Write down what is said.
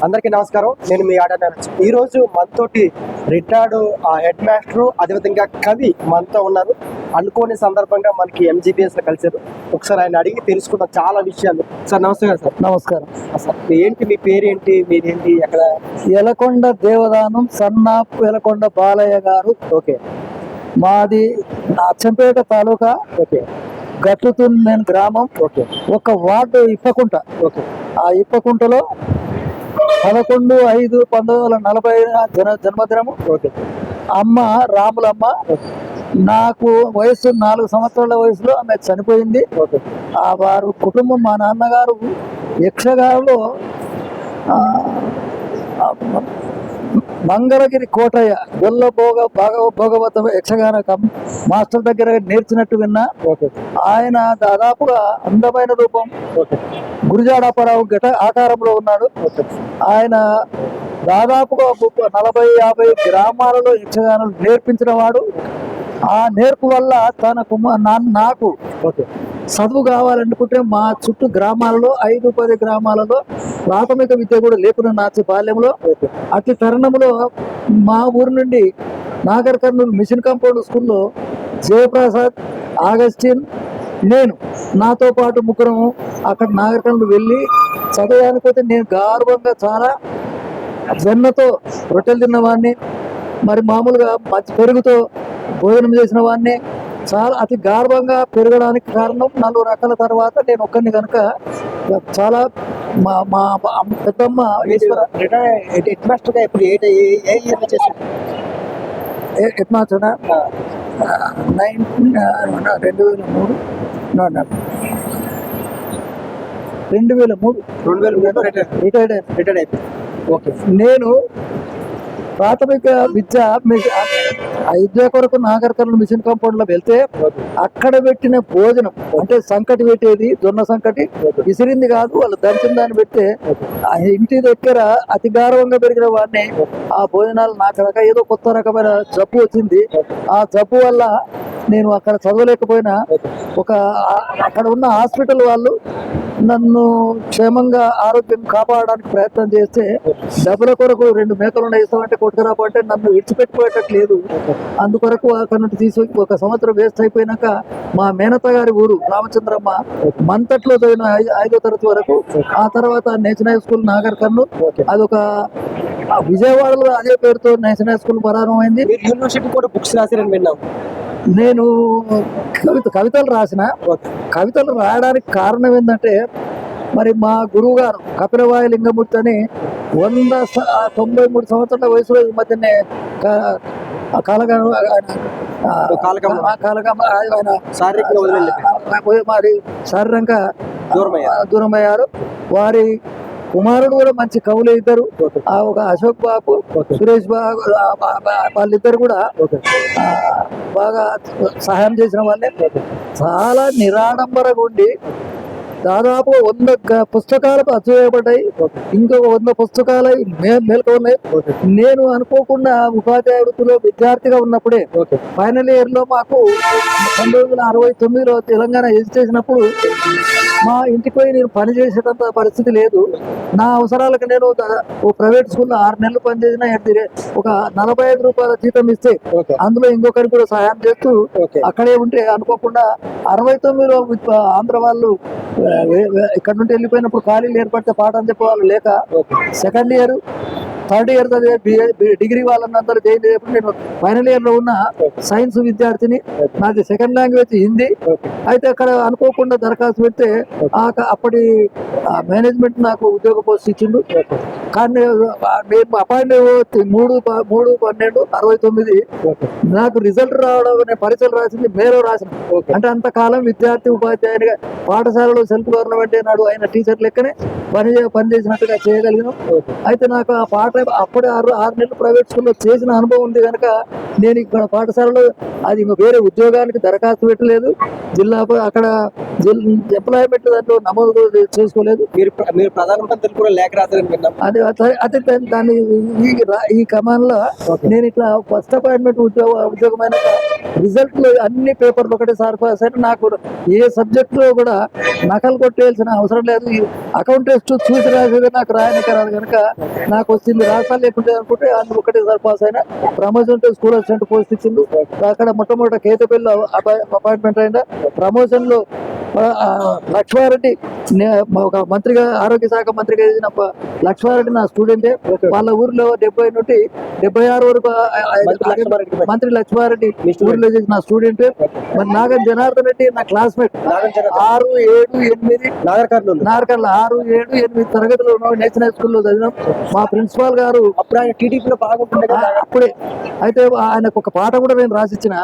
అందరికీ నమస్కారం. నేను మీ ఆడ ఈ రోజు మనతోటి రిటైర్డ్ హెడ్ మాస్టర్ అదేవిధంగా కవి మనతో ఉన్నారు. అనుకోని సందర్భంగా మనకి MGBS లో కలిసారు. ఒకసారి ఆయన అడిగి తెలుసుకున్న చాలా విషయాలు. సార్ నమస్కారం. సార్ నమస్కారం. సార్ ఏంటి మీ పేరేంటి, మీరేంటి, ఎక్కడ? ఎలకొండ దేవదానం సన్నాపు ఎలకొండ బాలయ్య గారు. ఓకే. మాది అచ్చంపేట తాలూకా. ఓకే. గట్టుతున్ గ్రామం. ఓకే. ఒక వార్డు ఇప్పకుంట. ఓకే. ఆ ఇప్పకుంటలో 11/5/1940 జన్మదినము. ఓకే. అమ్మ రాములమ్మ. నాకు వయసు 4 సంవత్సరాల వయసులో ఆమె చనిపోయింది. ఓకే. వారు కుటుంబం, మా నాన్నగారు యక్షగానంలో మంగళగిరి కోటయ్య గొల్ల భోగవత యక్షగాన మాస్టర్ దగ్గర నేర్చినట్టు విన్నా. ఆయన దాదాపుగా అందమైన రూపం, గురుజాడాపరావు ఆకారంలో ఉన్నాడు. ఆయన దాదాపుగా 40-50 గ్రామాలలో యక్షగానం నేర్పించిన వాడు. ఆ నేర్పు వల్ల నాకు చదువు కావాలనుకుంటే మా చుట్టూ గ్రామాలలో 5-10 గ్రామాలలో ప్రాథమిక విద్య కూడా లేకుండా నా బాల్యంలో. అతి తరుణంలో మా ఊరు నుండి నాగర్ కర్నూలు మిషన్ కాంపౌండ్ స్కూల్లో జయప్రసాద్, ఆగస్టిన్, నేను నాతో పాటు ముగ్గురము అక్కడ నాగర్ కర్నూలు వెళ్ళి చదవడానికి పోతే నేను గర్వంగా చాలా జొన్నతో రొట్టెలు తిన్నవాడిని, మరి మామూలుగా పెరుగుతో భోజనం చేసిన వాడిని. చాలా అతి గర్వంగా పెరగడానికి కారణం 4 రకాల తర్వాత నేను ఒక్కరిని కనుక చాలా మా పెద్దమ్మ హెడ్ మాస్టర్గా ఇప్పుడు ఏ ఇయర్లో చేశారు? హెడ్ మాస్టర్ 2003 రిటైర్డ్ అయిపోయింది. ఓకే. నేను ప్రాథమిక విద్య కొరకు నాగర్ కర్నూలు మిషన్ కాంపౌండ్ లో వెళ్తే అక్కడ పెట్టిన భోజనం అంటే సంకటి పెట్టేది, జొన్న సంకటి విసిరింది కాదు, వాళ్ళు దంచిన దాన్ని పెడితే ఆ ఇంటి దగ్గర అతి గౌరవంగా పెరిగిన వాడిని. ఆ భోజనాలు నాకు ఏదో కొత్త రకమైన జబ్బు వచ్చింది. ఆ జబ్బు వల్ల నేను అక్కడ చదవలేకపోయినా అక్కడ ఉన్న హాస్పిటల్ వాళ్ళు నన్ను క్షేమంగా ఆరోగ్యం కాపాడడానికి ప్రయత్నం చేస్తే డబ్బుల కొరకు 2 మేకలు ఇస్తామంటే కొట్టుకురాబట్టే నన్ను విడిచిపెట్టుకోవట్లేదు. అందుకొరకు అక్కడ నుండి తీసుకు 1 సంవత్సరం వేస్ట్ అయిపోయినాక మా మేనత గారి ఊరు రామచంద్రమ్మ మంతట్లో చదివిన 5వ తరగతి వరకు. ఆ తర్వాత national high school Nagar Kurnool, అదొక విజయవాడలో అదే పేరుతో నేషనల్ హై స్కూల్ ప్రారంభమైంది. యూనివర్సిటీ కూడా బుక్స్ రాశారని విన్నాం. నేను కవితలు రాసిన. కవితలు రాయడానికి కారణం ఏంటంటే, మరి మా గురువు గారు కపిలవాయి లింగమూర్తి అని 93 సంవత్సరాల వయసులో ఈ మధ్యనే మరి శారీరంగా దూరమయ్యారు. వారి కుమారుడు కూడా మంచి కవులు ఇద్దరు, ఒక అశోక్ బాబు, సురేష్ బాబు, వాళ్ళిద్దరు కూడా బాగా సహాయం చేసిన వాళ్ళే. చాలా నిరాడంబరంగా ఉండి దాదాపు 100 పుస్తకాలకు అచ్చువేయబడ్డాయి. ఇంకో 100 పుస్తకాలు మేల్కొన్నాయి. నేను అనుకోకుండా ఉపాధ్యాయ వృత్తిలో విద్యార్థిగా ఉన్నప్పుడే ఫైనల్ ఇయర్ లో మాకు 1969లో తెలంగాణ చేసినప్పుడు మా ఇంటికి పోయి నేను పని చేసేటంత పరిస్థితి లేదు. నా అవసరాలకు నేను ఓ ప్రైవేట్ స్కూల్లో 6 నెలలు పనిచేసిన ఒక 45 రూపాయల జీతం ఇస్తే అందులో ఇంకొకరికి కూడా సహాయం చేస్తూ అక్కడే ఉంటే అనుకోకుండా 69లో ఆంధ్ర వాళ్ళు ఇక్కడ నుండి వెళ్ళిపోయినప్పుడు ఖాళీలు ఏర్పడితే పాఠం చెప్పేవాళ్ళు లేక second year, third year degree వాళ్ళందరూ జాయిన్ అయ్యేప్పుడు నేను ఫైనల్ ఇయర్ లో ఉన్న సైన్స్ విద్యార్థిని. నాది సెకండ్ లాంగ్వేజ్ హిందీ. అయితే అక్కడ అనుకోకుండా దరఖాస్తు పెడితే అప్పటి మేనేజ్మెంట్ నాకు ఉద్యోగ పోస్ట్ ఇచ్చిండు. కానీ నేను అపాయింట్ 3/12/69 నాకు రిజల్ట్ రావడం, పరీక్షలు రాసింది మేలో రాసిన. అంటే అంతకాలం విద్యార్థి ఉపాధ్యాయునిగా పాఠశాలలో సెల్ఫ్ గవర్నమెంట్ నాడు ఆయన టీచర్ లెక్కనే పనిచేసినట్టుగా చేయగలిగినాం. అయితే నాకు ఆ పాట అప్పుడే 6 నెలలు ప్రైవేట్ స్కూల్లో చేసిన అనుభవం ఉంది కనుక నేను ఇక్కడ పాఠశాలలో అది వేరే ఉద్యోగానికి దరఖాస్తు పెట్టలేదు. జిల్లా అక్కడ ఎంప్లాయ్మెంట్ దాంట్లో నమోదు చేసుకోలేదు. మీరు ప్రధానమంత్రి కూడా లేఖ రాశారని విన్నాం. అదే దాన్ని ఈ క్రమంలో నేను ఇట్లా ఫస్ట్ అపాయింట్మెంట్ ఉద్యోగమైన రిజల్ట్ లో అన్ని పేపర్లు ఒకటేసారి పాస్ అయినా నాకు ఏ సబ్జెక్ట్ లో కూడా నకలు కొట్టేయాల్సిన అవసరం లేదు. అకౌంట్ టెస్ట్ చూసి రాసేది నాకు రాయనిక రాదు కనుక నాకు వచ్చింది రాసా లేకుంటే అనుకుంటే అందులో ఒకటేసారి పాస్ అయినా. ప్రమోషన్ స్కూల్ అసిస్టెంట్ పోస్ట్ ఇచ్చిండు, అక్కడ మొట్టమొదటి కేతపల్లి అపాయింట్మెంట్ అయినా. ప్రమోషన్ లో లక్ష్మారెడ్డి ఒక మంత్రిగా ఆరోగ్య శాఖ మంత్రిగా చేసిన లక్ష్మారెడ్డి నా స్టూడెంటే. వాళ్ళ ఊర్లో 70 నుండి 76 వరకు మంత్రి లక్ష్మారెడ్డి ఊర్లో చేసిన స్టూడెంట్. మరి నాగన్ జనార్దన్ రెడ్డి నా క్లాస్మేట్. 6, 7, 8 నాగర్కర్ల 6, 7, 8 తరగతిలో నేషనల్ హై స్కూల్లో చదివినాం. మా ప్రిన్సిపాల్ గారు అప్పుడు ఆయన టీడీపీలో బాగుంటుండే కదా. అప్పుడే అయితే ఆయనకు ఒక పాట కూడా నేను రాసిచ్చిన.